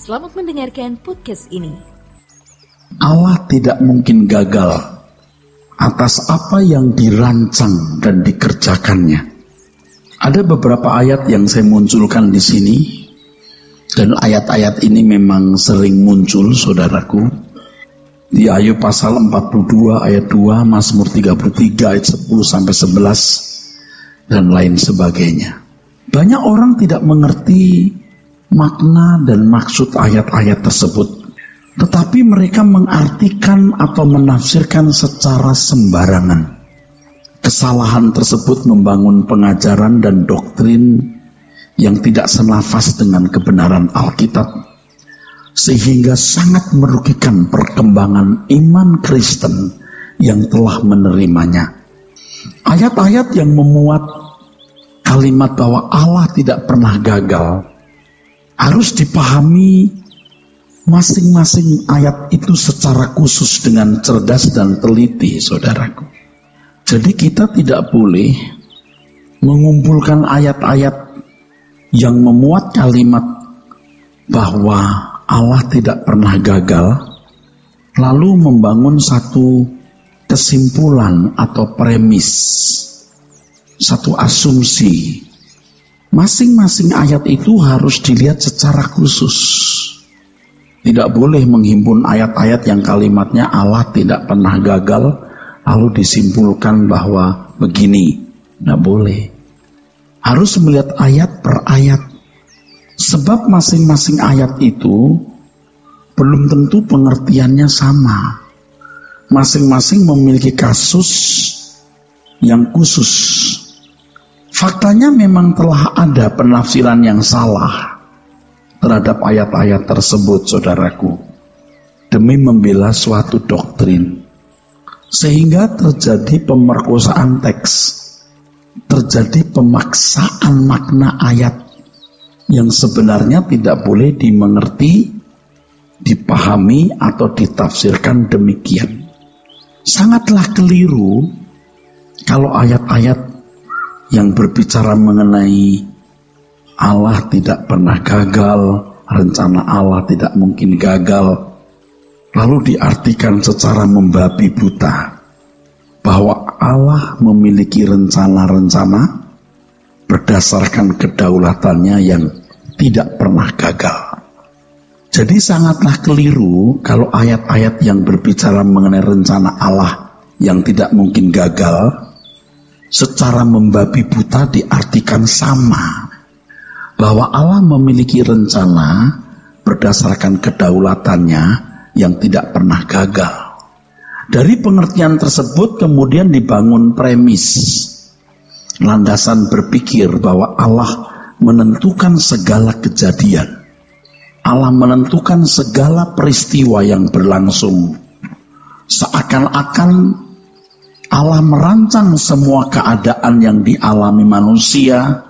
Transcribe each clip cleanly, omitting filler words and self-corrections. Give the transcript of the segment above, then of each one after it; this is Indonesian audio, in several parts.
Selamat mendengarkan podcast ini. Allah tidak mungkin gagal atas apa yang dirancang dan dikerjakannya. Ada beberapa ayat yang saya munculkan di sini, dan ayat-ayat ini memang sering muncul, saudaraku. Di Ayub pasal 42 ayat 2, Mazmur 33 ayat 10 sampai 11, dan lain sebagainya. Banyak orang tidak mengerti makna dan maksud ayat-ayat tersebut, tetapi mereka mengartikan atau menafsirkan secara sembarangan. Kesalahan tersebut membangun pengajaran dan doktrin yang tidak senafas dengan kebenaran Alkitab, sehingga sangat merugikan perkembangan iman Kristen yang telah menerimanya. Ayat-ayat yang memuat kalimat bahwa Allah tidak pernah gagal harus dipahami masing-masing ayat itu secara khusus dengan cerdas dan teliti, saudaraku. Jadi kita tidak boleh mengumpulkan ayat-ayat yang memuat kalimat bahwa Allah tidak pernah gagal, lalu membangun satu kesimpulan atau premis, satu asumsi. Masing-masing ayat itu harus dilihat secara khusus. Tidak boleh menghimpun ayat-ayat yang kalimatnya Allah tidak pernah gagal, lalu disimpulkan bahwa begini. Tidak boleh. Harus melihat ayat per ayat. Sebab masing-masing ayat itu belum tentu pengertiannya sama. Masing-masing memiliki kasus yang khusus. Faktanya memang telah ada penafsiran yang salah terhadap ayat-ayat tersebut, saudaraku, demi membela suatu doktrin, sehingga terjadi pemerkosaan teks, terjadi pemaksaan makna ayat yang sebenarnya tidak boleh dimengerti, dipahami, atau ditafsirkan demikian. Sangatlah keliru kalau ayat-ayat yang berbicara mengenai Allah tidak pernah gagal, rencana Allah tidak mungkin gagal, lalu diartikan secara membabi buta bahwa Allah memiliki rencana-rencana berdasarkan kedaulatannya yang tidak pernah gagal. Jadi sangatlah keliru kalau ayat-ayat yang berbicara mengenai rencana Allah yang tidak mungkin gagal secara membabi buta diartikan sama, bahwa Allah memiliki rencana berdasarkan kedaulatannya yang tidak pernah gagal. Dari pengertian tersebut kemudian dibangun premis, landasan berpikir bahwa Allah menentukan segala kejadian, Allah menentukan segala peristiwa yang berlangsung, seakan-akan Allah merancang semua keadaan yang dialami manusia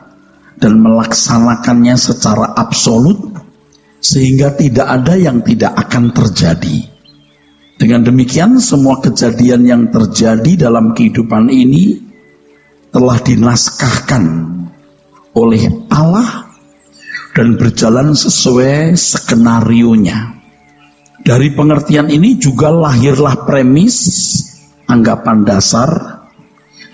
dan melaksanakannya secara absolut, sehingga tidak ada yang tidak akan terjadi. Dengan demikian semua kejadian yang terjadi dalam kehidupan ini telah dinaskahkan oleh Allah dan berjalan sesuai skenarionya. Dari pengertian ini juga lahirlah premis, anggapan dasar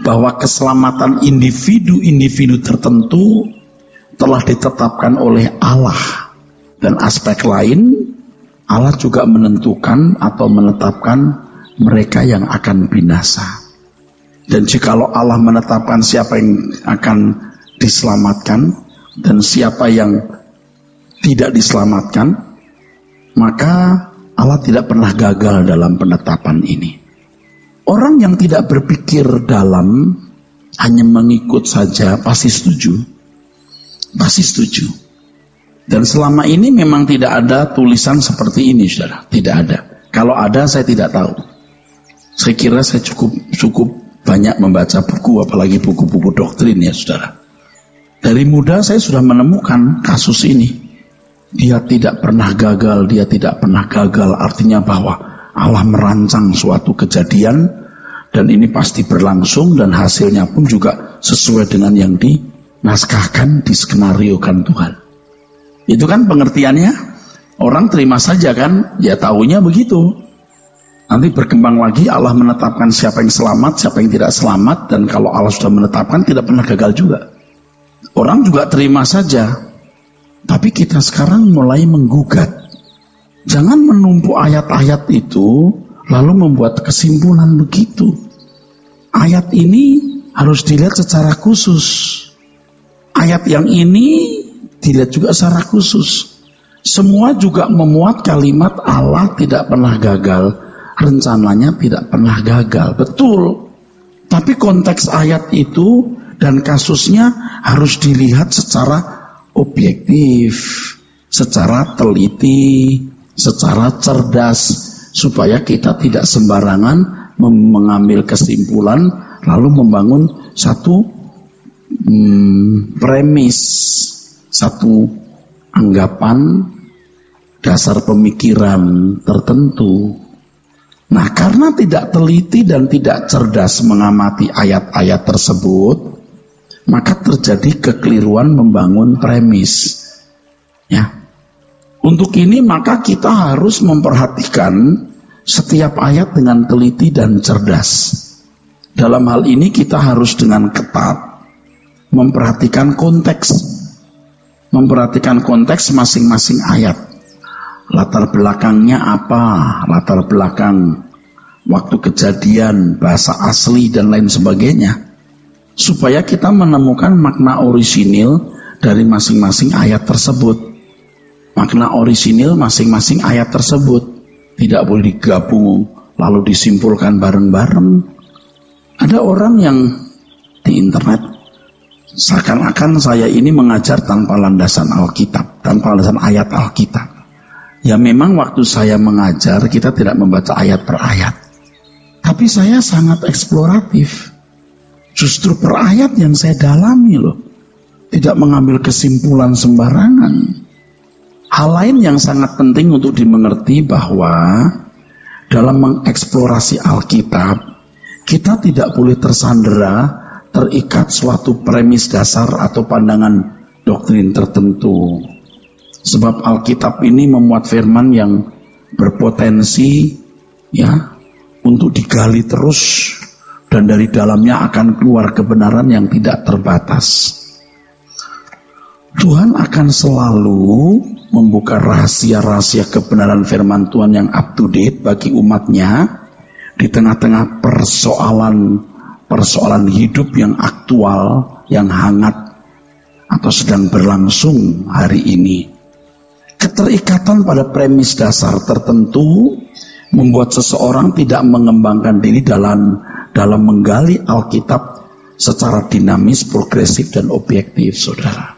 bahwa keselamatan individu-individu tertentu telah ditetapkan oleh Allah, dan aspek lain Allah juga menentukan atau menetapkan mereka yang akan binasa. Dan jikalau Allah menetapkan siapa yang akan diselamatkan dan siapa yang tidak diselamatkan, maka Allah tidak pernah gagal dalam penetapan ini. Orang yang tidak berpikir dalam, hanya mengikut saja, pasti setuju. Pasti setuju. Dan selama ini memang tidak ada tulisan seperti ini, saudara. Tidak ada. Kalau ada, saya tidak tahu. Saya kira saya cukup banyak membaca buku, apalagi buku-buku doktrin ya, saudara. Dari muda saya sudah menemukan kasus ini. Dia tidak pernah gagal, dia tidak pernah gagal. Artinya bahwa Allah merancang suatu kejadian dan ini pasti berlangsung dan hasilnya pun juga sesuai dengan yang dinaskahkan, diskenariokan Tuhan. Itu kan pengertiannya. Orang terima saja kan, ya taunya begitu. Nanti berkembang lagi, Allah menetapkan siapa yang selamat, siapa yang tidak selamat, dan kalau Allah sudah menetapkan tidak pernah gagal juga. Orang juga terima saja. Tapi kita sekarang mulai menggugat. Jangan menumpuk ayat-ayat itu lalu membuat kesimpulan begitu. Ayat ini harus dilihat secara khusus. Ayat yang ini dilihat juga secara khusus. Semua juga memuat kalimat Allah tidak pernah gagal, rencananya tidak pernah gagal. Betul. Tapi konteks ayat itu dan kasusnya harus dilihat secara objektif, secara teliti, secara cerdas, supaya kita tidak sembarangan mengambil kesimpulan lalu membangun satu premis, satu anggapan, dasar pemikiran tertentu. Nah, karena tidak teliti dan tidak cerdas mengamati ayat-ayat tersebut, maka terjadi kekeliruan membangun premis. Ya. Untuk ini maka kita harus memperhatikan setiap ayat dengan teliti dan cerdas. Dalam hal ini kita harus dengan ketat memperhatikan konteks masing-masing ayat. Latar belakangnya apa? Latar belakang, waktu kejadian, bahasa asli dan lain sebagainya. Supaya kita menemukan makna orisinil dari masing-masing ayat tersebut. Makna orisinil masing-masing ayat tersebut tidak boleh digabung lalu disimpulkan bareng-bareng. Ada orang yang di internet seakan-akan saya ini mengajar tanpa landasan Alkitab, tanpa landasan ayat Alkitab. Ya memang waktu saya mengajar kita tidak membaca ayat per ayat, tapi saya sangat eksploratif. Justru per ayat yang saya dalami loh, tidak mengambil kesimpulan sembarangan. Hal lain yang sangat penting untuk dimengerti bahwa dalam mengeksplorasi Alkitab, kita tidak boleh tersandera, terikat suatu premis dasar atau pandangan doktrin tertentu. Sebab Alkitab ini memuat firman yang berpotensi ya untuk digali terus, dan dari dalamnya akan keluar kebenaran yang tidak terbatas. Tuhan akan selalu membuka rahasia-rahasia kebenaran firman Tuhan yang up to date bagi umatnya di tengah-tengah persoalan hidup yang aktual, yang hangat atau sedang berlangsung hari ini. Keterikatan pada premis dasar tertentu membuat seseorang tidak mengembangkan diri dalam menggali Alkitab secara dinamis, progresif, dan objektif, saudara.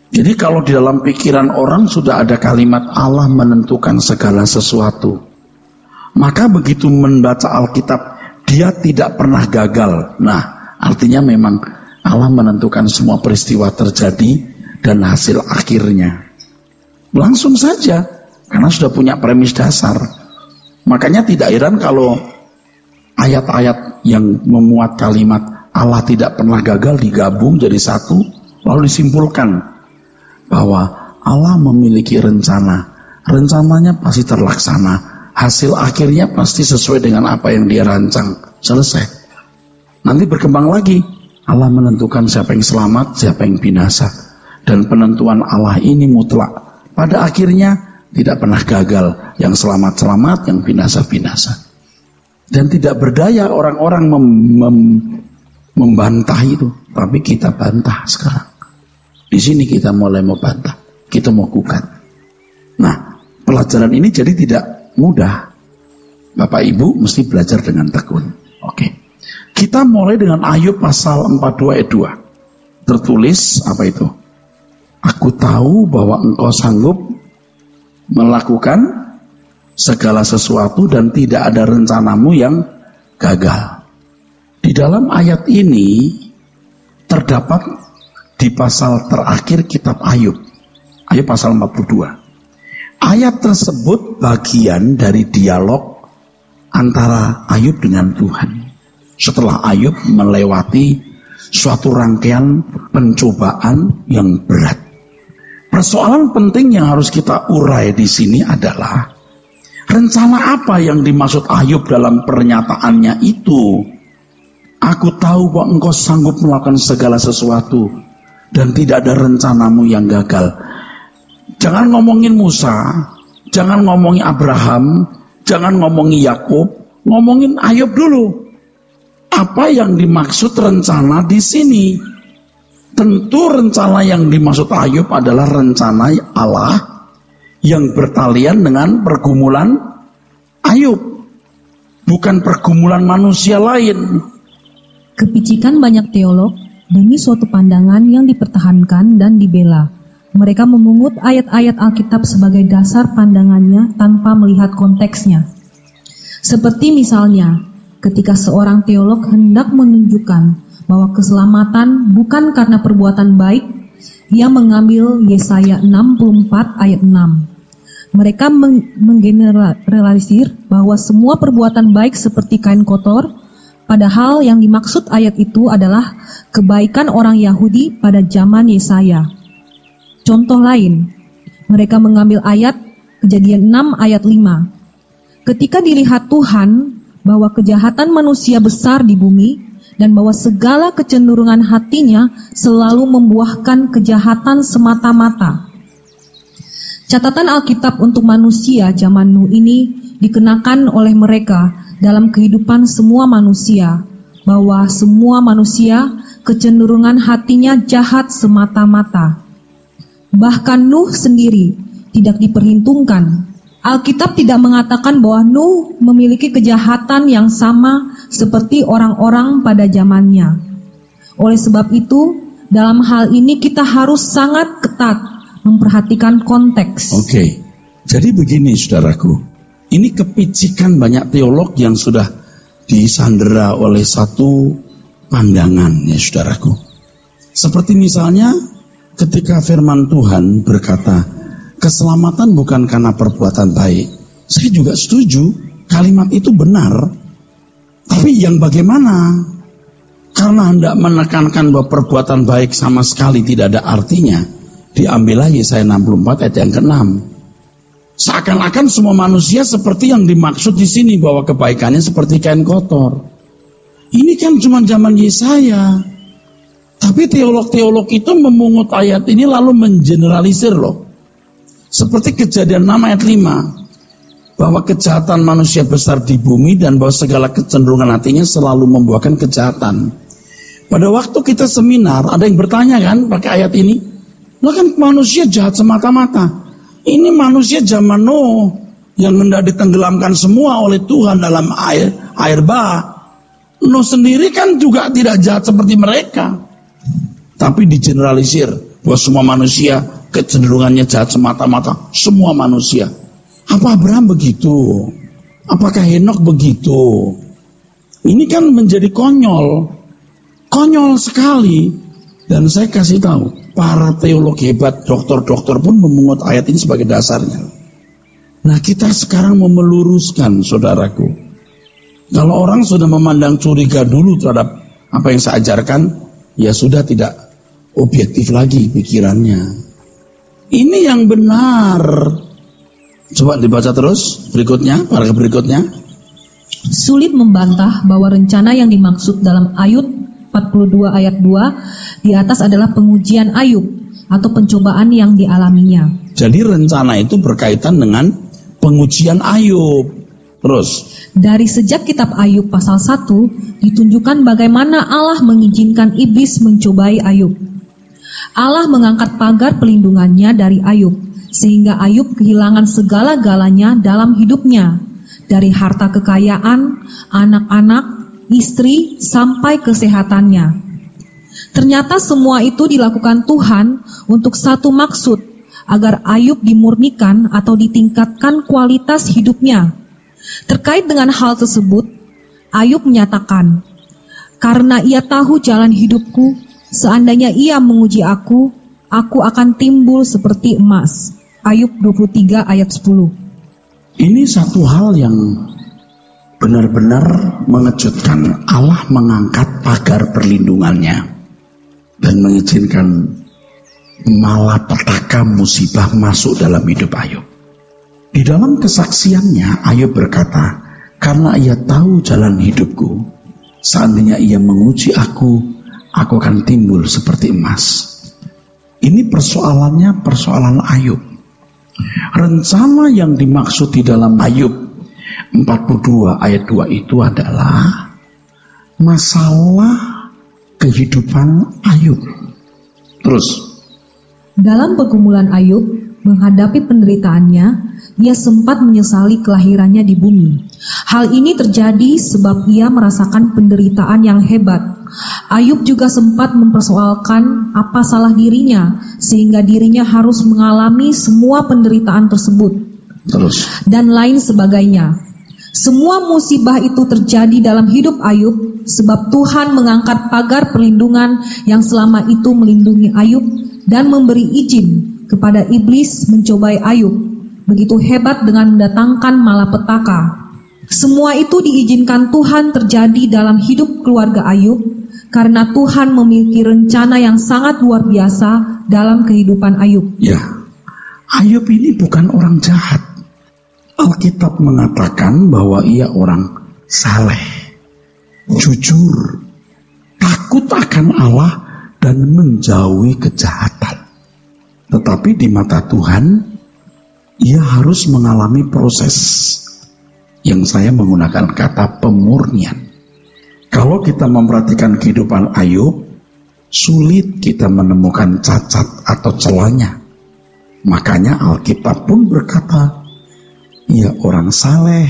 Jadi kalau di dalam pikiran orang sudah ada kalimat Allah menentukan segala sesuatu, maka begitu membaca Alkitab dia tidak pernah gagal. Nah, artinya memang Allah menentukan semua peristiwa terjadi dan hasil akhirnya. Langsung saja, karena sudah punya premis dasar. Makanya tidak heran kalau ayat-ayat yang memuat kalimat Allah tidak pernah gagal digabung jadi satu, lalu disimpulkan bahwa Allah memiliki rencana. Rencananya pasti terlaksana. Hasil akhirnya pasti sesuai dengan apa yang dia rancang. Selesai. Nanti berkembang lagi. Allah menentukan siapa yang selamat, siapa yang binasa. Dan penentuan Allah ini mutlak. Pada akhirnya tidak pernah gagal. Yang selamat-selamat, yang binasa-binasa. Dan tidak berdaya orang-orang membantah itu. Tapi kita bantah sekarang. Di sini kita mulai mau bantah. Kita mau gugat. Nah, pelajaran ini jadi tidak mudah. Bapak Ibu mesti belajar dengan tekun. Oke. Kita mulai dengan Ayub pasal 42 ayat 2. Tertulis apa itu? Aku tahu bahwa engkau sanggup melakukan segala sesuatu dan tidak ada rencanamu yang gagal. Di dalam ayat ini terdapat di pasal terakhir kitab Ayub. Ayub pasal 42. Ayat tersebut bagian dari dialog antara Ayub dengan Tuhan. Setelah Ayub melewati suatu rangkaian pencobaan yang berat. Persoalan penting yang harus kita urai di sini adalah rencana apa yang dimaksud Ayub dalam pernyataannya itu. Aku tahu bahwa engkau sanggup melakukan segala sesuatu dan tidak ada rencanamu yang gagal. Jangan ngomongin Musa, jangan ngomongin Abraham, jangan ngomongin Yakub, ngomongin Ayub dulu. Apa yang dimaksud rencana di sini? Tentu rencana yang dimaksud Ayub adalah rencana Allah yang bertalian dengan pergumulan Ayub, bukan pergumulan manusia lain. Kepicikan banyak teolog demi suatu pandangan yang dipertahankan dan dibela. Mereka memungut ayat-ayat Alkitab sebagai dasar pandangannya tanpa melihat konteksnya. Seperti misalnya, ketika seorang teolog hendak menunjukkan bahwa keselamatan bukan karena perbuatan baik, ia mengambil Yesaya 64 ayat 6. Mereka menggeneralisir bahwa semua perbuatan baik seperti kain kotor, padahal yang dimaksud ayat itu adalah kebaikan orang Yahudi pada zaman Yesaya. Contoh lain, mereka mengambil ayat Kejadian 6 ayat 5. Ketika dilihat Tuhan bahwa kejahatan manusia besar di bumi dan bahwa segala kecenderungan hatinya selalu membuahkan kejahatan semata-mata. Catatan Alkitab untuk manusia zaman Nuh ini dikenakan oleh mereka dalam kehidupan semua manusia, bahwa semua manusia kecenderungan hatinya jahat semata-mata. Bahkan Nuh sendiri tidak diperhitungkan. Alkitab tidak mengatakan bahwa Nuh memiliki kejahatan yang sama seperti orang-orang pada zamannya. Oleh sebab itu, dalam hal ini kita harus sangat ketat memperhatikan konteks. Oke, jadi begini saudaraku, ini kepicikan banyak teolog yang sudah disandera oleh satu pandangan ya saudaraku. Seperti misalnya ketika firman Tuhan berkata, keselamatan bukan karena perbuatan baik. Saya juga setuju, kalimat itu benar. Tapi yang bagaimana? Karena hendak menekankan bahwa perbuatan baik sama sekali tidak ada artinya, diambillah Yesaya 64 ayat yang ke-6. Seakan-akan semua manusia seperti yang dimaksud di sini, bahwa kebaikannya seperti kain kotor. Ini kan cuma zaman Yesaya. Tapi teolog-teolog itu memungut ayat ini lalu mengeneralisir loh. Seperti Kejadian 6 ayat 5. Bahwa kejahatan manusia besar di bumi dan bahwa segala kecenderungan hatinya selalu membuahkan kejahatan. Pada waktu kita seminar, ada yang bertanya kan pakai ayat ini. Lah kan manusia jahat semata-mata. Ini manusia zaman Nuh yang hendak ditenggelamkan semua oleh Tuhan dalam air bah. Nuh sendiri kan juga tidak jahat seperti mereka. Tapi digeneralisir bahwa semua manusia kecenderungannya jahat semata-mata. Semua manusia. Apa Abraham begitu? Apakah Henokh begitu? Ini kan menjadi konyol. Konyol sekali. Dan saya kasih tahu, para teolog hebat, dokter-dokter pun memungut ayat ini sebagai dasarnya. Nah, kita sekarang mau meluruskan, saudaraku. Kalau orang sudah memandang curiga dulu terhadap apa yang saya ajarkan, ya sudah tidak objektif lagi pikirannya. Ini yang benar. Coba dibaca terus berikutnya, paragraf berikutnya. Sulit membantah bahwa rencana yang dimaksud dalam Ayub 42 ayat 2 di atas adalah pengujian Ayub atau pencobaan yang dialaminya. Jadi rencana itu berkaitan dengan pengujian Ayub. Terus dari sejak kitab Ayub pasal 1 ditunjukkan bagaimana Allah mengizinkan iblis mencobai Ayub. Allah mengangkat pagar pelindungannya dari Ayub sehingga Ayub kehilangan segala-galanya dalam hidupnya, dari harta kekayaan, anak-anak, istri, sampai kesehatannya. Ternyata semua itu dilakukan Tuhan untuk satu maksud, agar Ayub dimurnikan atau ditingkatkan kualitas hidupnya. Terkait dengan hal tersebut, Ayub menyatakan, "Karena ia tahu jalan hidupku, seandainya ia menguji aku akan timbul seperti emas." Ayub 23 ayat 10. Ini satu hal yang benar-benar mengejutkan. Allah mengangkat pagar perlindungannya dan mengizinkan malapetaka musibah masuk dalam hidup Ayub. Di dalam kesaksiannya Ayub berkata, karena ia tahu jalan hidupku, seandainya ia menguji aku akan timbul seperti emas. Ini persoalannya persoalan Ayub. Rencana yang dimaksud di dalam Ayub 42 ayat 2 itu adalah masalah kehidupan Ayub. Terus, dalam pergumulan Ayub menghadapi penderitaannya, ia sempat menyesali kelahirannya di bumi. Hal ini terjadi sebab ia merasakan penderitaan yang hebat. Ayub juga sempat mempersoalkan apa salah dirinya, sehingga dirinya harus mengalami semua penderitaan tersebut. terus. Dan lain sebagainya. Semua musibah itu terjadi dalam hidup Ayub, sebab Tuhan mengangkat pagar perlindungan yang selama itu melindungi Ayub dan memberi izin kepada iblis mencobai Ayub. Begitu hebat dengan mendatangkan malapetaka. Semua itu diizinkan Tuhan terjadi dalam hidup keluarga Ayub, karena Tuhan memiliki rencana yang sangat luar biasa dalam kehidupan Ayub. Ya, Ayub ini bukan orang jahat. Alkitab mengatakan bahwa ia orang saleh, jujur, takut akan Allah dan menjauhi kejahatan. Tetapi di mata Tuhan, ia harus mengalami proses yang saya menggunakan kata pemurnian. Kalau kita memperhatikan kehidupan Ayub, sulit kita menemukan cacat atau celahnya. Makanya Alkitab pun berkata, ia orang saleh,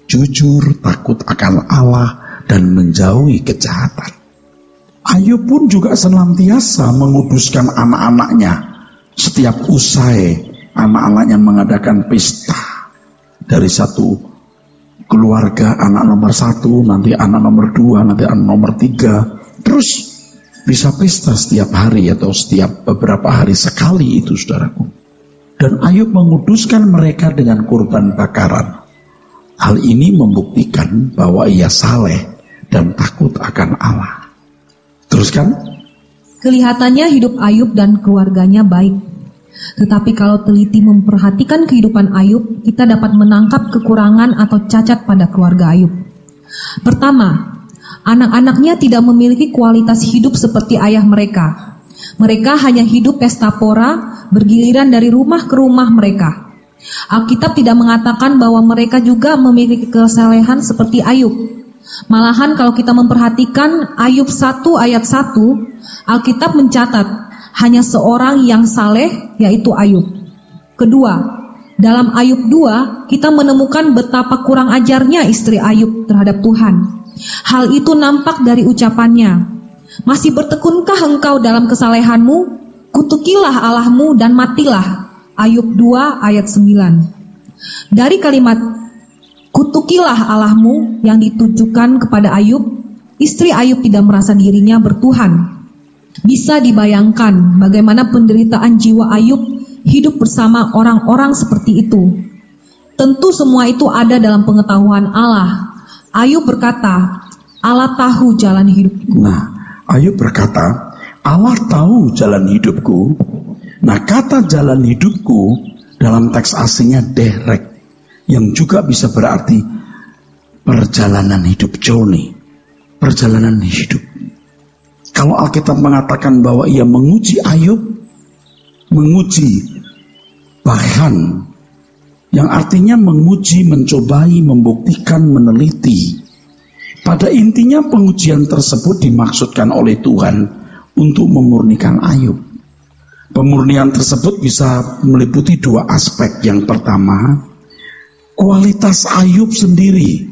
jujur, takut akan Allah, dan menjauhi kejahatan. Ayub pun juga senantiasa menguduskan anak-anaknya. Setiap usai anak-anaknya mengadakan pesta. Dari satu keluarga, anak nomor 1, nanti anak nomor 2, nanti anak nomor 3. Terus bisa pesta setiap hari atau setiap beberapa hari sekali itu, saudaraku. Dan Ayub menguduskan mereka dengan kurban bakaran. Hal ini membuktikan bahwa ia saleh dan takut akan Allah. Teruskan. Kelihatannya hidup Ayub dan keluarganya baik. Tetapi kalau teliti memperhatikan kehidupan Ayub, kita dapat menangkap kekurangan atau cacat pada keluarga Ayub. Pertama, anak-anaknya tidak memiliki kualitas hidup seperti ayah mereka. Mereka hanya hidup pesta pora, bergiliran dari rumah ke rumah mereka. Alkitab tidak mengatakan bahwa mereka juga memiliki kesalehan seperti Ayub. Malahan kalau kita memperhatikan Ayub 1 ayat 1, Alkitab mencatat hanya seorang yang saleh, yaitu Ayub. Kedua, dalam Ayub 2, kita menemukan betapa kurang ajarnya istri Ayub terhadap Tuhan. Hal itu nampak dari ucapannya, masih bertekunkah engkau dalam kesalehanmu? Kutukilah Allahmu dan matilah. Ayub 2 ayat 9. Dari kalimat kutukilah Allahmu yang ditujukan kepada Ayub, istri Ayub tidak merasa dirinya bertuhan. Bisa dibayangkan bagaimana penderitaan jiwa Ayub hidup bersama orang-orang seperti itu. Tentu semua itu ada dalam pengetahuan Allah. Ayub berkata, Allah tahu jalan hidupku. Ayub berkata, Allah tahu jalan hidupku. Nah, kata jalan hidupku dalam teks aslinya derek, yang juga bisa berarti perjalanan hidup, journey, perjalanan hidup. Kalau Alkitab mengatakan bahwa ia menguji Ayub, menguji, bahkan yang artinya menguji, mencobai, membuktikan, meneliti. Pada intinya pengujian tersebut dimaksudkan oleh Tuhan untuk memurnikan Ayub. Pemurnian tersebut bisa meliputi 2 aspek. Yang pertama, kualitas Ayub sendiri.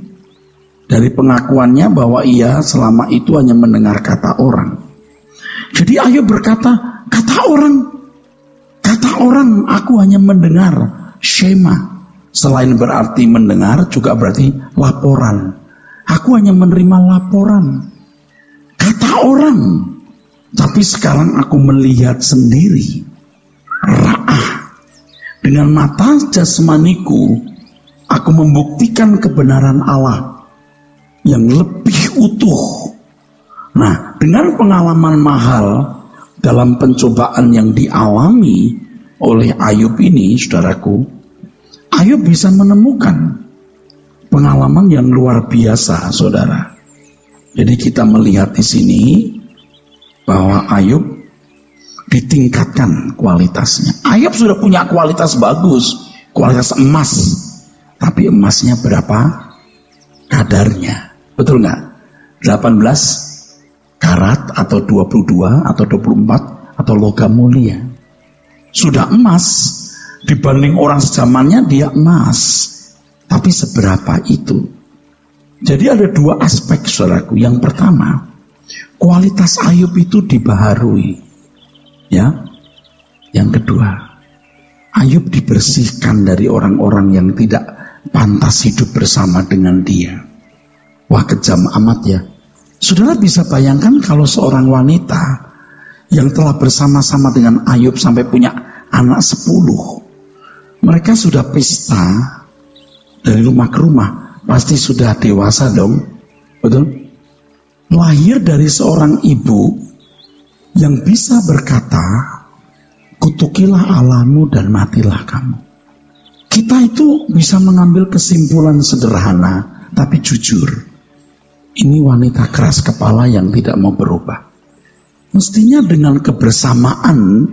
Dari pengakuannya bahwa ia selama itu hanya mendengar kata orang. Jadi Ayub berkata, kata orang aku hanya mendengar, shema. Selain berarti mendengar, juga berarti laporan. Aku hanya menerima laporan, kata orang. Tapi sekarang aku melihat sendiri, ra'ah. Dengan mata jasmaniku, aku membuktikan kebenaran Allah yang lebih utuh. Nah, dengan pengalaman mahal, dalam pencobaan yang dialami oleh Ayub ini, saudaraku, Ayub bisa menemukan pengalaman yang luar biasa, saudara. Jadi kita melihat di sini bahwa Ayub ditingkatkan kualitasnya. Ayub sudah punya kualitas bagus, kualitas emas, tapi emasnya berapa kadarnya? Betul nggak? 18 karat atau 22 atau 24 atau logam mulia. Sudah emas, dibanding orang zamannya dia emas. Tapi seberapa itu? Jadi ada dua aspek, saudaraku. Yang pertama, kualitas Ayub itu dibaharui. Ya. Yang kedua, Ayub dibersihkan dari orang-orang yang tidak pantas hidup bersama dengan dia. Wah, kejam amat ya. Saudara bisa bayangkan kalau seorang wanita yang telah bersama-sama dengan Ayub sampai punya anak 10. Mereka sudah pesta dari rumah ke rumah, pasti sudah dewasa dong, betul? Lahir dari seorang ibu yang bisa berkata, kutukilah Allahmu dan matilah kamu. Kita itu bisa mengambil kesimpulan sederhana, tapi jujur. Ini wanita keras kepala yang tidak mau berubah. Mestinya dengan kebersamaan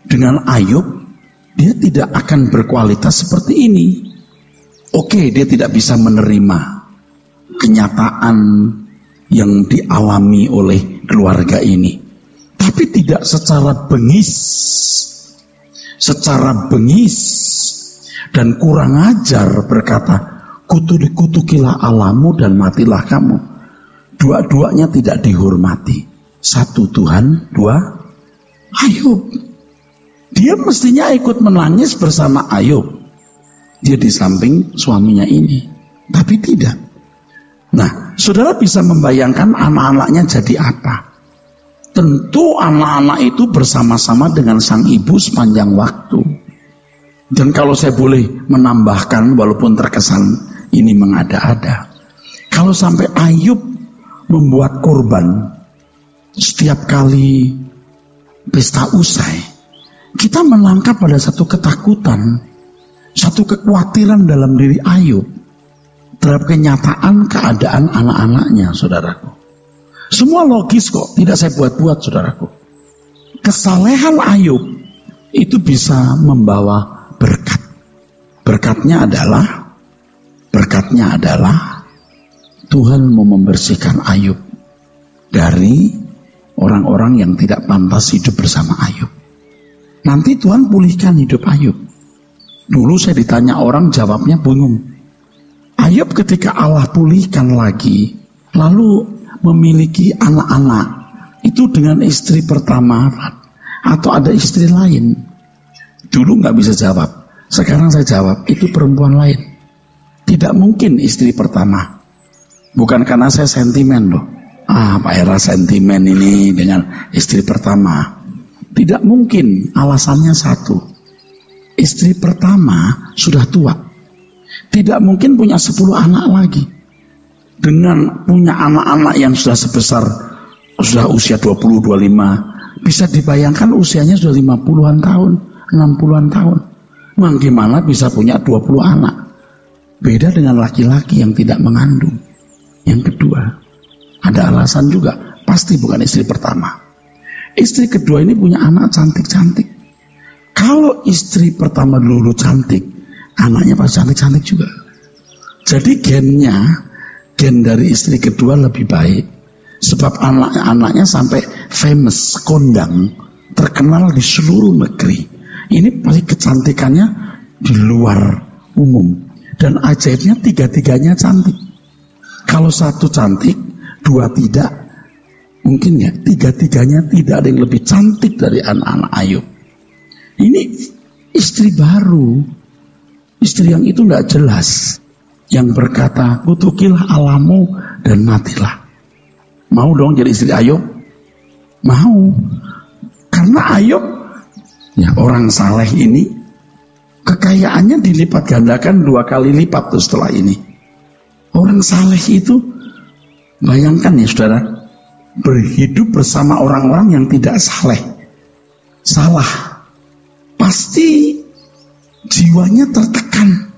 dengan Ayub, dia tidak akan berkualitas seperti ini. Oke, dia tidak bisa menerima kenyataan yang dialami oleh keluarga ini. Tapi tidak secara bengis dan kurang ajar berkata, kutukilah Allahmu dan matilah kamu. Dua-duanya tidak dihormati. Satu Tuhan, dua Ayub. Dia mestinya ikut menangis bersama Ayub. Dia di samping suaminya ini. Tapi tidak. Nah, saudara bisa membayangkan anak-anaknya jadi apa? Tentu anak-anak itu bersama-sama dengan sang ibu sepanjang waktu. Dan kalau saya boleh menambahkan, walaupun terkesan ini mengada-ada, kalau sampai Ayub membuat korban setiap kali pesta usai, kita menangkap pada satu ketakutan, satu kekhawatiran dalam diri Ayub terhadap kenyataan keadaan anak-anaknya, saudaraku. Semua logis kok, tidak saya buat-buat, saudaraku. Kesalehan Ayub itu bisa membawa berkat. Berkatnya adalah Tuhan mau membersihkan Ayub dari orang-orang yang tidak pantas hidup bersama Ayub. Nanti Tuhan pulihkan hidup Ayub. Dulu saya ditanya orang, jawabnya bingung. Ayub ketika Allah pulihkan lagi, lalu memiliki anak-anak, itu dengan istri pertama atau ada istri lain? Dulu nggak bisa jawab. Sekarang saya jawab, itu perempuan lain. Tidak mungkin istri pertama. Bukan karena saya sentimen loh. Pak Era sentimen ini dengan istri pertama. Tidak mungkin, alasannya satu. Istri pertama sudah tua. Tidak mungkin punya 10 anak lagi. Dengan punya anak-anak yang sudah sebesar, sudah usia 20, 25. Bisa dibayangkan usianya sudah 50-an tahun, 60-an tahun. Bagaimana bisa punya 20 anak? Beda dengan laki-laki yang tidak mengandung. Yang kedua, ada alasan juga. Pasti bukan istri pertama. Istri kedua ini punya anak cantik-cantik. Kalau istri pertama dulu cantik, anaknya pasti cantik-cantik juga. Jadi gen dari istri kedua lebih baik. Sebab anak-anaknya sampai famous, kondang, terkenal di seluruh negeri. Ini pasti kecantikannya di luar umum. Dan ajaibnya tiga-tiganya cantik. Kalau satu cantik, dua tidak, mungkin ya tiga-tiganya tidak ada yang lebih cantik dari anak-anak Ayub. Ini istri baru, istri yang itu tidak jelas, yang berkata, kutukilah Allahmu dan matilah. Mau dong jadi istri Ayub? Mau. Karena Ayub, ya orang saleh ini, kekayaannya dilipat gandakan 2 kali lipat tuh setelah ini. Orang saleh itu, bayangkan ya saudara, berhidup bersama orang-orang yang tidak salah, pasti jiwanya tertekan.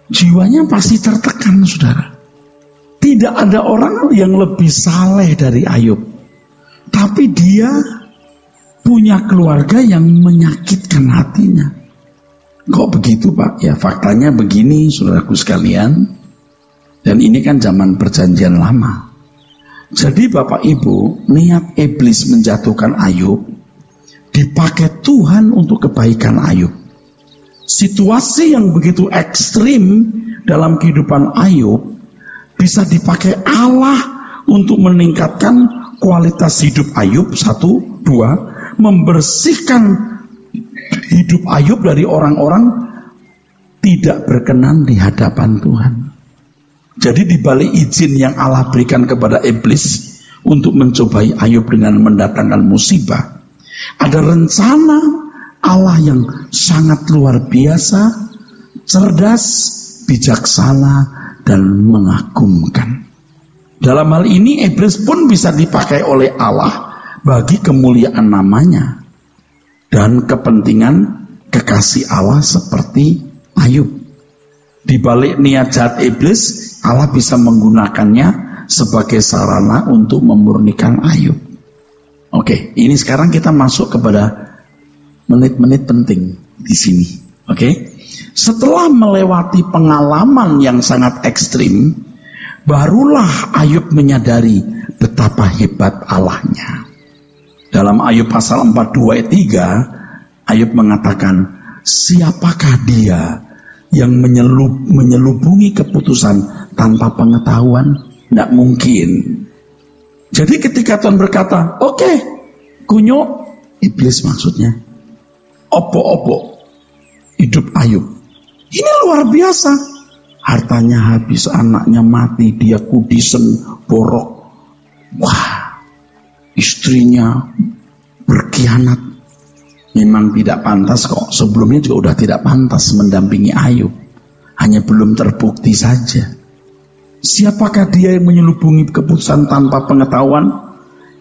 Jiwanya pasti tertekan, saudara. Tidak ada orang yang lebih saleh dari Ayub, tapi dia punya keluarga yang menyakitkan hatinya. Kok begitu, Pak? Ya, faktanya begini, saudaraku sekalian. Dan ini kan zaman perjanjian lama. Jadi Bapak Ibu, niat iblis menjatuhkan Ayub dipakai Tuhan untuk kebaikan Ayub. Situasi yang begitu ekstrim dalam kehidupan Ayub bisa dipakai Allah untuk meningkatkan kualitas hidup Ayub. 1, 2, membersihkan hidup Ayub dari orang-orang tidak berkenan di hadapan Tuhan. Jadi di balik izin yang Allah berikan kepada iblis untuk mencobai Ayub dengan mendatangkan musibah, ada rencana Allah yang sangat luar biasa, cerdas, bijaksana, dan mengagumkan. Dalam hal ini iblis pun bisa dipakai oleh Allah bagi kemuliaan namanya dan kepentingan kekasih Allah seperti Ayub. Di balik niat jahat iblis, Allah bisa menggunakannya sebagai sarana untuk memurnikan Ayub. Oke, ini sekarang kita masuk kepada menit-menit penting di sini. Oke, setelah melewati pengalaman yang sangat ekstrim, barulah Ayub menyadari betapa hebat Allahnya. Dalam Ayub pasal 42 ayat 3, Ayub mengatakan, siapakah dia yang menyelubungi keputusan tanpa pengetahuan? Tidak mungkin. Jadi ketika Tuhan berkata, oke, kunyo, iblis maksudnya, opo-opo hidup Ayub, ini luar biasa. Hartanya habis, anaknya mati, dia kudisen, borok. Wah, istrinya berkhianat. Memang tidak pantas kok. Sebelumnya juga udah tidak pantas mendampingi Ayub. Hanya belum terbukti saja. Siapakah dia yang menyelubungi keputusan tanpa pengetahuan?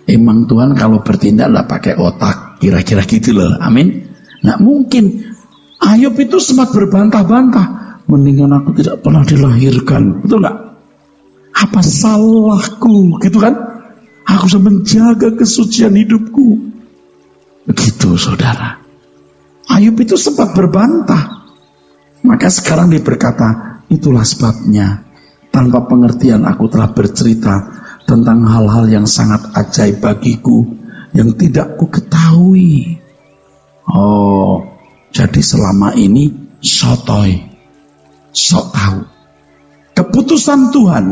Emang Tuhan kalau bertindak lah pakai otak. Kira-kira gitu loh. Amin. Nah mungkin Ayub itu sempat berbantah-bantah. Mendingan aku tidak pernah dilahirkan. Betul gak? Apa salahku? Gitu kan? Aku bisa menjaga kesucian hidupku. Begitu saudara. Ayub itu sempat berbantah. Maka sekarang dia berkata, itulah sebabnya tanpa pengertian aku telah bercerita tentang hal-hal yang sangat ajaib bagiku yang tidak ku ketahui. Oh, jadi selama ini sotoy, sok tahu. Keputusan Tuhan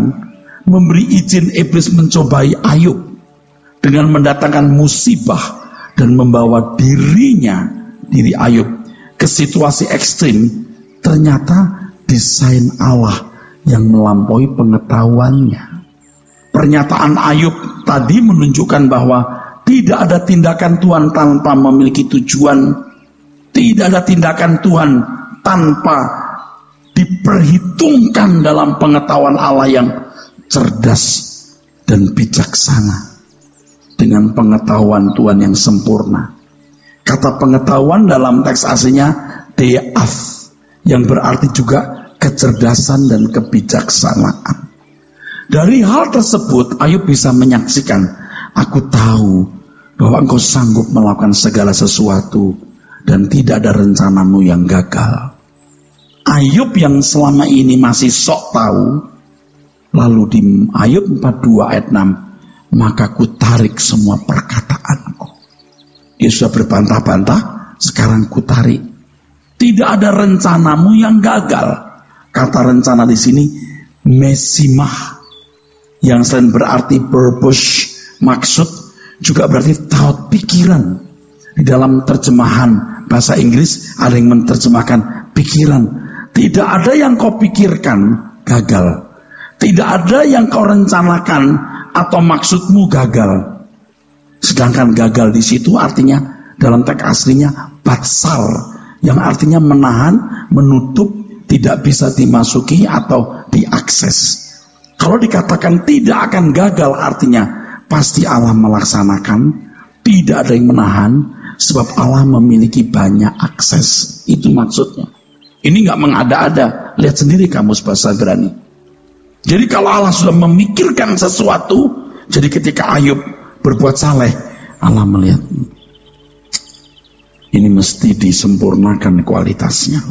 memberi izin iblis mencobai Ayub dengan mendatangkan musibah dan membawa diri Ayub ke situasi ekstrim, ternyata desain Allah yang melampaui pengetahuannya. Pernyataan Ayub tadi menunjukkan bahwa tidak ada tindakan Tuhan tanpa memiliki tujuan. Tidak ada tindakan Tuhan tanpa diperhitungkan dalam pengetahuan Allah yang cerdas dan bijaksana. Dengan pengetahuan Tuhan yang sempurna. Kata pengetahuan dalam teks aslinya deaf, yang berarti juga kecerdasan dan kebijaksanaan. Dari hal tersebut Ayub bisa menyaksikan, aku tahu bahwa engkau sanggup melakukan segala sesuatu dan tidak ada rencanamu yang gagal. Ayub yang selama ini masih sok tahu, lalu di Ayub 42 ayat 6, maka ku tarik semua perkataanku. Dia sudah berbantah-bantah, sekarang ku tarik. Tidak ada rencanamu yang gagal. Kata rencana di sini mesimah, yang selain berarti purpose, maksud, juga berarti thought, pikiran. Di dalam terjemahan bahasa Inggris ada yang menerjemahkan pikiran. Tidak ada yang kau pikirkan gagal. Tidak ada yang kau rencanakan atau maksudmu gagal. Sedangkan gagal di situ artinya dalam teks aslinya batsar, yang artinya menahan, menutup, tidak bisa dimasuki atau diakses. Kalau dikatakan tidak akan gagal artinya pasti Allah melaksanakan. Tidak ada yang menahan, sebab Allah memiliki banyak akses. Itu maksudnya. Ini gak mengada-ada. Lihat sendiri kamus bahasa Ibrani. Jadi kalau Allah sudah memikirkan sesuatu, jadi ketika Ayub berbuat saleh, Allah melihat, ini mesti disempurnakan kualitasnya.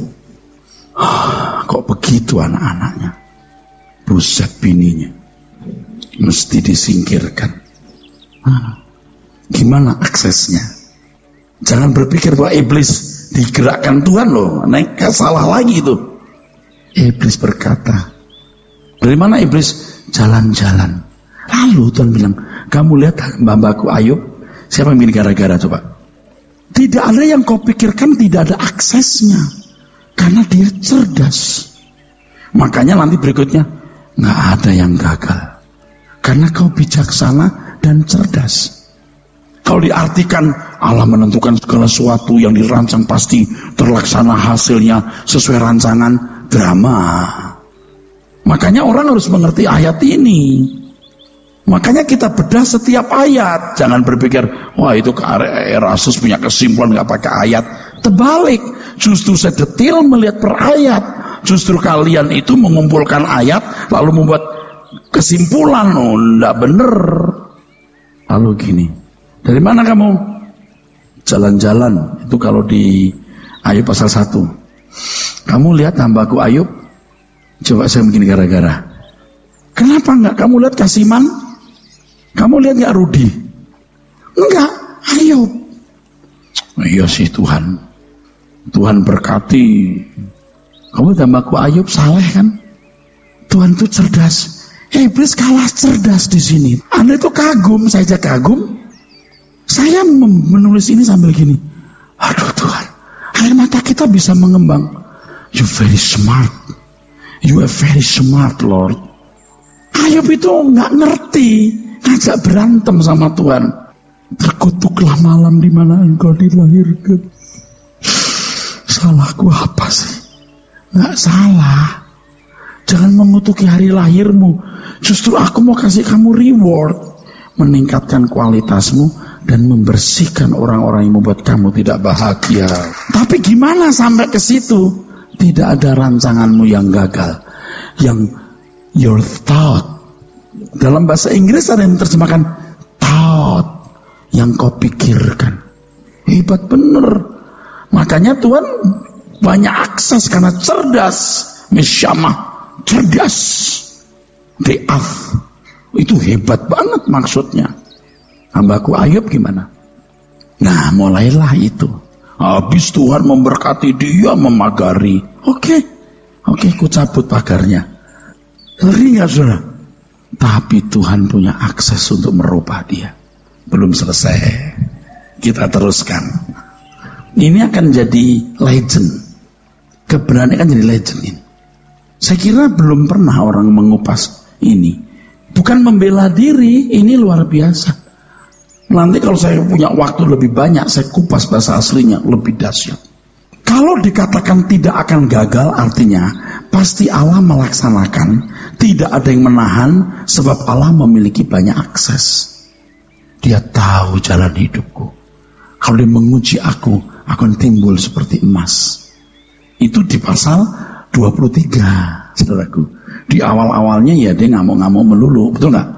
Kok begitu anak-anaknya? Buset bininya. Mesti disingkirkan. Gimana aksesnya? Jangan berpikir bahwa iblis digerakkan Tuhan loh. Nekat, salah lagi itu. Iblis berkata, dari mana iblis? Jalan-jalan. Lalu Tuhan bilang, kamu lihat hamba-hambaku Ayub, siapa yang bikin gara-gara coba? Tidak ada yang kau pikirkan, tidak ada aksesnya. Karena dia cerdas. Makanya nanti berikutnya, nggak ada yang gagal. Karena kau bijaksana dan cerdas. Kalau diartikan Allah menentukan segala sesuatu yang dirancang pasti terlaksana hasilnya sesuai rancangan, drama. Makanya orang harus mengerti ayat ini. Makanya kita bedah setiap ayat. Jangan berpikir, wah itu Erasus punya kesimpulan gak pakai ayat. Terbalik, justru saya detail melihat per ayat. Justru kalian itu mengumpulkan ayat lalu membuat kesimpulan. Oh, enggak bener. Lalu gini, dari mana kamu? Jalan-jalan. Itu kalau di Ayub pasal 1. Kamu lihat hambaku Ayub? Coba saya begini gara-gara. Kenapa enggak kamu lihat Kasiman? Kamu lihat enggak Rudi? Enggak, Ayub. Iya sih Tuhan. Tuhan berkati. Kamu hambaku Ayub saleh kan? Tuhan itu cerdas. Iblis kalah cerdas di sini. Anda itu kagum, saya aja kagum. Saya menulis ini sambil gini. Aduh Tuhan, air mata kita bisa mengembang. You very smart. You are very smart Lord. Ayub itu nggak ngerti, ngajak berantem sama Tuhan. Terkutuklah malam di mana engkau dilahirkan. Salahku apa sih? Nggak salah. Jangan mengutuki hari lahirmu. Justru aku mau kasih kamu reward. Meningkatkan kualitasmu dan membersihkan orang-orang yang membuat kamu tidak bahagia. Tapi gimana sampai ke situ? Tidak ada rancanganmu yang gagal. Yang your thought. Dalam bahasa Inggris ada yang terjemahkan thought. Yang kau pikirkan. Hebat bener. Makanya Tuhan banyak akses karena cerdas. Misyamah. Cerdas. Deaf. Itu hebat banget maksudnya. Hambaku Ayub gimana? Nah mulailah itu. Habis Tuhan memberkati dia memagari. Oke, ku cabut pagarnya. Ngeri gak saudara? Tapi Tuhan punya akses untuk merubah dia. Belum selesai. Kita teruskan. Ini akan jadi legend. Kebenaran akan jadi legend ini. Saya kira belum pernah orang mengupas ini. Bukan membela diri, ini luar biasa. Nanti kalau saya punya waktu lebih banyak, saya kupas bahasa aslinya, lebih dahsyat. Kalau dikatakan tidak akan gagal, artinya pasti Allah melaksanakan. Tidak ada yang menahan, sebab Allah memiliki banyak akses. Dia tahu jalan hidupku. Kalau dia menguji aku, akan timbul seperti emas. Itu di pasal 23, saudaraku. Di awal-awalnya ya dia ngamuk-ngamuk melulu, betul nggak?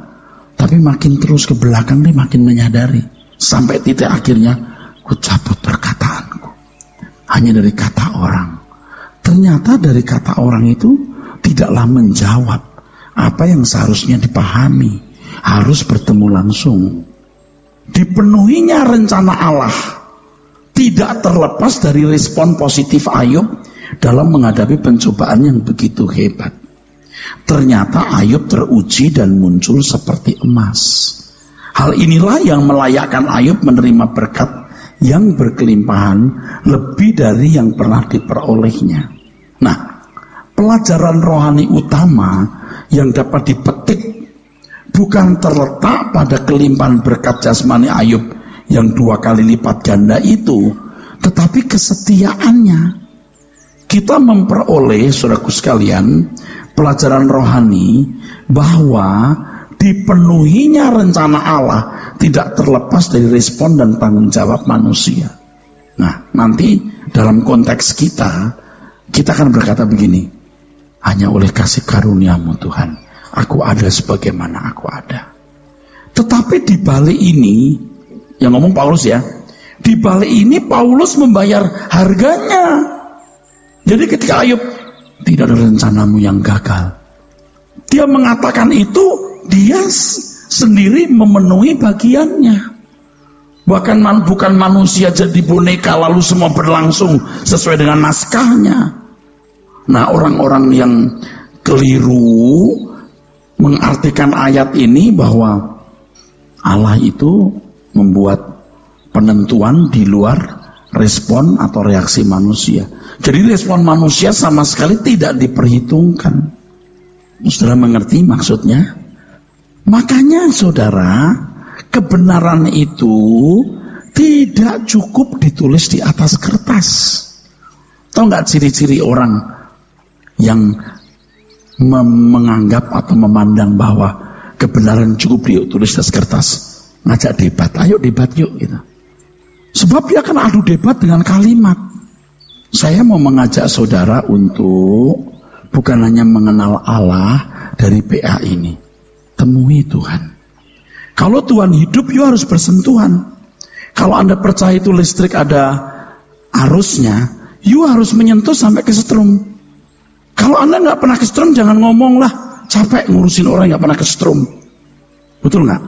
Tapi makin terus ke belakang dia makin menyadari. Sampai titik akhirnya, ku cabut perkataanku. Hanya dari kata orang. Ternyata dari kata orang itu tidaklah menjawab apa yang seharusnya dipahami. Harus bertemu langsung. Dipenuhinya rencana Allah. Tidak terlepas dari respon positif Ayub dalam menghadapi pencobaan yang begitu hebat. Ternyata Ayub teruji dan muncul seperti emas. Hal inilah yang melayakkan Ayub menerima berkat yang berkelimpahan lebih dari yang pernah diperolehnya. Nah, pelajaran rohani utama yang dapat dipetik bukan terletak pada kelimpahan berkat jasmani Ayub yang 2 kali lipat ganda itu, tetapi kesetiaannya. Kita memperoleh, saudaraku sekalian, pelajaran rohani bahwa dipenuhinya rencana Allah tidak terlepas dari respon dan tanggung jawab manusia. Nah, nanti dalam konteks kita akan berkata begini, hanya oleh kasih karunia-Mu Tuhan, aku ada sebagaimana aku ada. Tetapi di balik ini, yang ngomong Paulus ya, di balik ini Paulus membayar harganya. Jadi ketika Ayub, tidak ada rencana-Mu yang gagal, dia mengatakan itu, dia sendiri memenuhi bagiannya. Bahkan bukan manusia jadi boneka lalu semua berlangsung sesuai dengan naskahnya. Nah, orang-orang yang keliru mengartikan ayat ini bahwa Allah itu membuat penentuan di luar respon atau reaksi manusia. Jadi respon manusia sama sekali tidak diperhitungkan. Saudara mengerti maksudnya? Makanya saudara, kebenaran itu tidak cukup ditulis di atas kertas. Tahu nggak ciri-ciri orang yang menganggap atau memandang bahwa kebenaran cukup ditulis di atas kertas? Ngajak debat, ayo debat yuk gitu. Sebab dia akan adu debat dengan kalimat. Saya mau mengajak saudara untuk bukan hanya mengenal Allah dari PA ini, temui Tuhan. Kalau Tuhan hidup, you harus bersentuhan. Kalau Anda percaya itu listrik ada arusnya, you harus menyentuh sampai ke setrum. Kalau Anda nggak pernah ke setrum, jangan ngomong lah, capek ngurusin orang yang nggak pernah ke setrum. Betul nggak?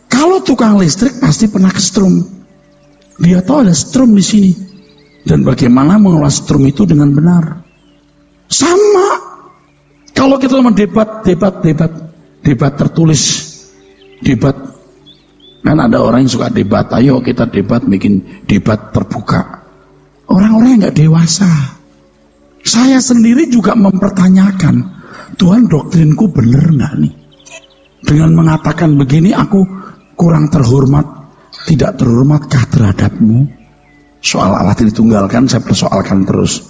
Kalau tukang listrik pasti pernah ke setrum. Dia tahu ada setrum di sini dan bagaimana mengelola setrum itu dengan benar. Sama. Kalau kita debat tertulis, debat, kan ada orang yang suka debat, ayo kita debat, bikin debat terbuka. Orang-orang yang gak dewasa. Saya sendiri juga mempertanyakan, Tuhan doktrinku benar gak nih? Dengan mengatakan begini, aku kurang terhormat, tidak terhormatkah terhadap-Mu? Soal Allah ditunggalkan, saya persoalkan terus.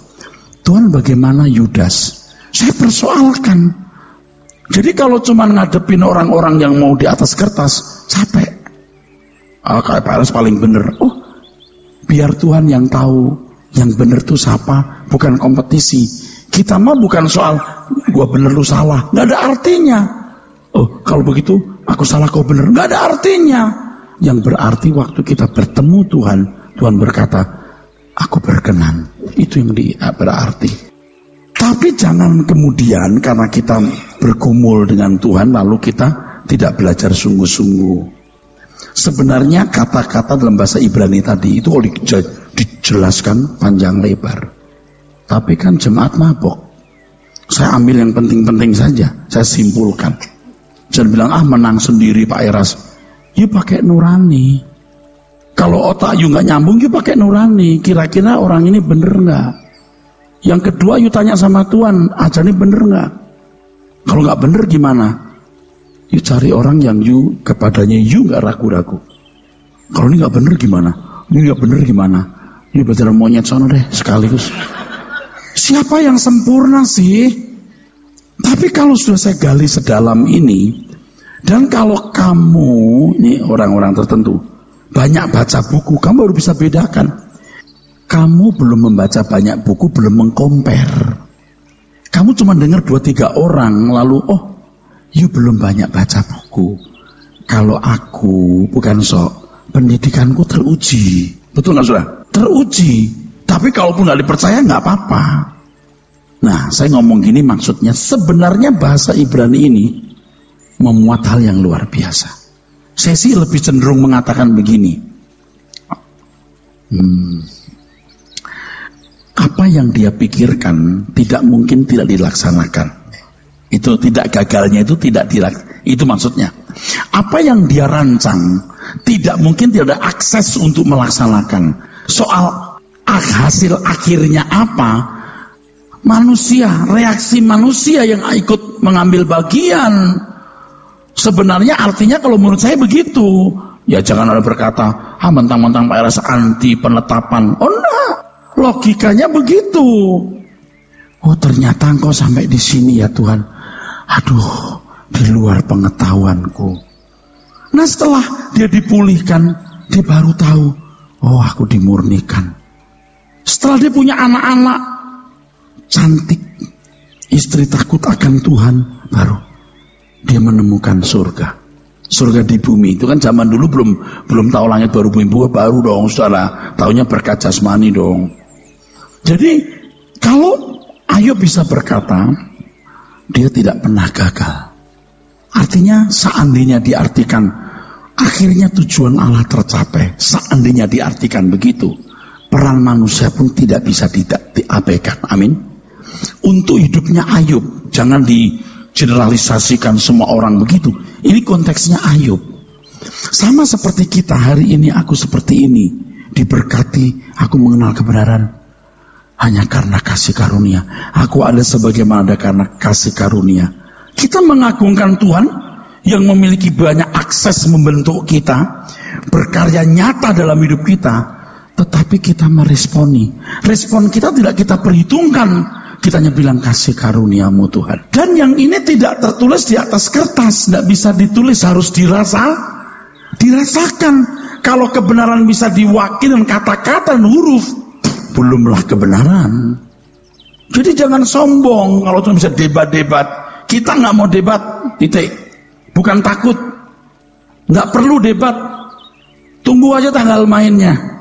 Tuhan bagaimana Yudas? Saya persoalkan. Jadi kalau cuma ngadepin orang-orang yang mau di atas kertas, capek. Kayak Pak Eres paling bener. Oh, biar Tuhan yang tahu yang bener tuh siapa, bukan kompetisi. Kita mah bukan soal gua bener lu salah, nggak ada artinya. Oh, kalau begitu aku salah kau bener, nggak ada artinya. Yang berarti waktu kita bertemu Tuhan, Tuhan berkata, aku berkenan. Itu yang berarti. Tapi jangan kemudian karena kita bergumul dengan Tuhan lalu kita tidak belajar sungguh-sungguh. Sebenarnya kata-kata dalam bahasa Ibrani tadi itu dijelaskan panjang lebar. Tapi kan jemaat mabok. Saya ambil yang penting-penting saja, saya simpulkan. Jangan bilang menang sendiri Pak Eras. You pakai nurani. Kalau otak you nggak nyambung, you pakai nurani. Kira-kira orang ini bener nggak? Yang kedua, you tanya sama Tuhan, ajarnya bener nggak? Kalau nggak bener gimana? You cari orang yang you kepadanya you nggak ragu-ragu. Kalau ini nggak bener gimana? Ini nggak bener gimana? You belajar monyet sono deh sekaligus. Siapa yang sempurna sih? Tapi kalau sudah saya gali sedalam ini, dan kalau kamu, ini orang-orang tertentu, banyak baca buku, kamu baru bisa bedakan. Kamu belum membaca banyak buku, belum mengcompare. Kamu cuma dengar 2-3 orang, lalu you belum banyak baca buku. Kalau aku bukan sok, pendidikanku teruji. Betul nggak saudara? Teruji. Tapi kalaupun nggak dipercaya nggak apa-apa. Nah, saya ngomong gini maksudnya sebenarnya bahasa Ibrani ini memuat hal yang luar biasa. Saya sih lebih cenderung mengatakan begini. Apa yang dia pikirkan tidak mungkin tidak dilaksanakan. Itu tidak gagalnya itu tidak dilaksanakan. Itu maksudnya. Apa yang dia rancang tidak mungkin tidak ada akses untuk melaksanakan. Soal hasil akhirnya apa? Manusia, reaksi manusia yang ikut mengambil bagian. Sebenarnya artinya kalau menurut saya begitu. Ya jangan ada berkata, mentang-mentang Pak Eras anti penetapan. Oh enggak. Logikanya begitu. Oh ternyata engkau sampai di sini ya Tuhan. Aduh, di luar pengetahuanku. Nah setelah dia dipulihkan, dia baru tahu, oh aku dimurnikan. Setelah dia punya anak-anak cantik, istri takut akan Tuhan, baru dia menemukan surga. Surga di bumi itu kan zaman dulu belum tahu langit baru bumi baru dong, saudara. Taunya berkat jasmani dong. Jadi kalau Ayub bisa berkata, dia tidak pernah gagal. Artinya seandainya diartikan akhirnya tujuan Allah tercapai, seandainya diartikan begitu, peran manusia pun tidak bisa diabaikan. Amin. Untuk hidupnya Ayub, jangan generalisasikan semua orang begitu. Ini konteksnya Ayub. Sama seperti kita hari ini, aku seperti ini, diberkati, aku mengenal kebenaran hanya karena kasih karunia. Aku ada sebagaimana ada karena kasih karunia. Kita mengagungkan Tuhan yang memiliki banyak akses membentuk kita, berkarya nyata dalam hidup kita, tetapi kita meresponi. Respon kita tidak kita perhitungkan. Kita hanya bilang kasih karuniamu Tuhan. Dan yang ini tidak tertulis di atas kertas, tidak bisa ditulis, harus dirasakan. Kalau kebenaran bisa diwakili dengan kata-kata dan huruf, belumlah kebenaran. Jadi jangan sombong kalau cuma bisa debat-debat. Kita nggak mau debat, titik. Bukan takut, nggak perlu debat. Tunggu aja tanggal mainnya.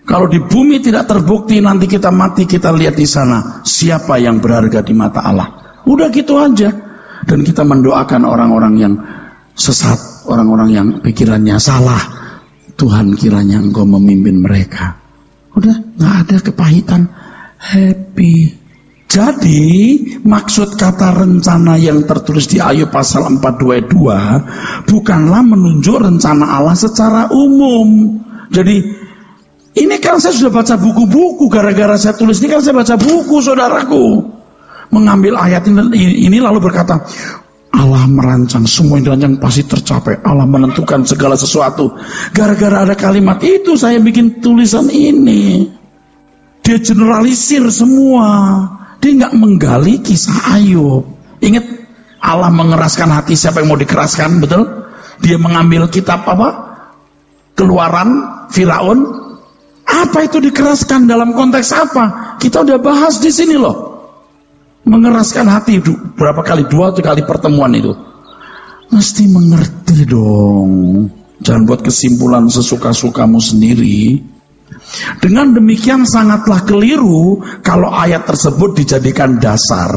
Kalau di bumi tidak terbukti, nanti kita mati, kita lihat di sana siapa yang berharga di mata Allah. Udah gitu aja. Dan kita mendoakan orang-orang yang sesat, orang-orang yang pikirannya salah. Tuhan kiranya Engkau memimpin mereka. Udah, nggak ada kepahitan, happy. Jadi maksud kata rencana yang tertulis di Ayub pasal 4:22 bukanlah menunjuk rencana Allah secara umum. Jadi ini kan saya sudah baca buku-buku, gara-gara saya tulis ini kan saya baca buku, saudaraku. Mengambil ayat ini lalu berkata, Allah merancang, semua yang dirancang pasti tercapai. Allah menentukan segala sesuatu. Gara-gara ada kalimat itu saya bikin tulisan ini. Dia generalisir semua. Dia nggak menggali kisah Ayub. Ingat, Allah mengeraskan hati siapa yang mau dikeraskan, betul? Dia mengambil kitab apa? Keluaran, Firaun. Apa itu dikeraskan, dalam konteks apa? Kita udah bahas di sini loh. Mengeraskan hati itu berapa kali, 2 kali pertemuan itu. Mesti mengerti dong. Jangan buat kesimpulan sesuka-sukamu sendiri. Dengan demikian sangatlah keliru kalau ayat tersebut dijadikan dasar,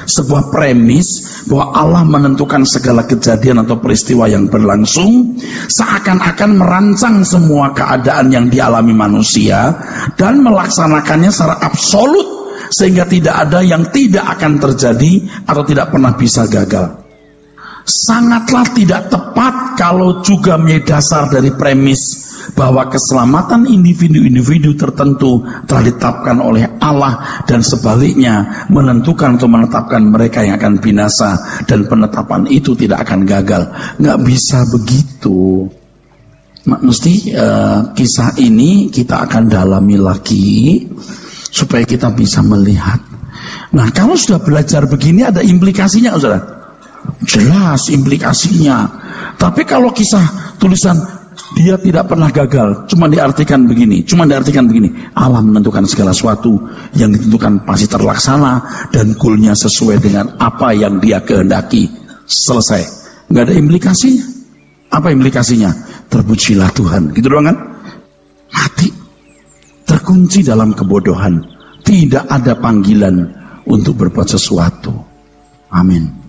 sebuah premis bahwa Allah menentukan segala kejadian atau peristiwa yang berlangsung, seakan-akan merancang semua keadaan yang dialami manusia dan melaksanakannya secara absolut, sehingga tidak ada yang tidak akan terjadi atau tidak pernah bisa gagal. Sangatlah tidak tepat kalau juga menjadi dasar dari premis bahwa keselamatan individu-individu tertentu telah ditetapkan oleh Allah dan sebaliknya menentukan atau menetapkan mereka yang akan binasa dan penetapan itu tidak akan gagal. Nggak bisa begitu. Mesti kisah ini kita akan dalami lagi supaya kita bisa melihat. Nah, kalau sudah belajar begini ada implikasinya, saudara? Jelas implikasinya. Tapi kalau kisah tulisan dia tidak pernah gagal, cuma diartikan begini, Allah menentukan segala sesuatu, yang ditentukan pasti terlaksana dan goalnya sesuai dengan apa yang dia kehendaki. Selesai, nggak ada implikasinya. Apa implikasinya? Terpujilah Tuhan, gitu doang kan? Mati, terkunci dalam kebodohan, tidak ada panggilan untuk berbuat sesuatu. Amin.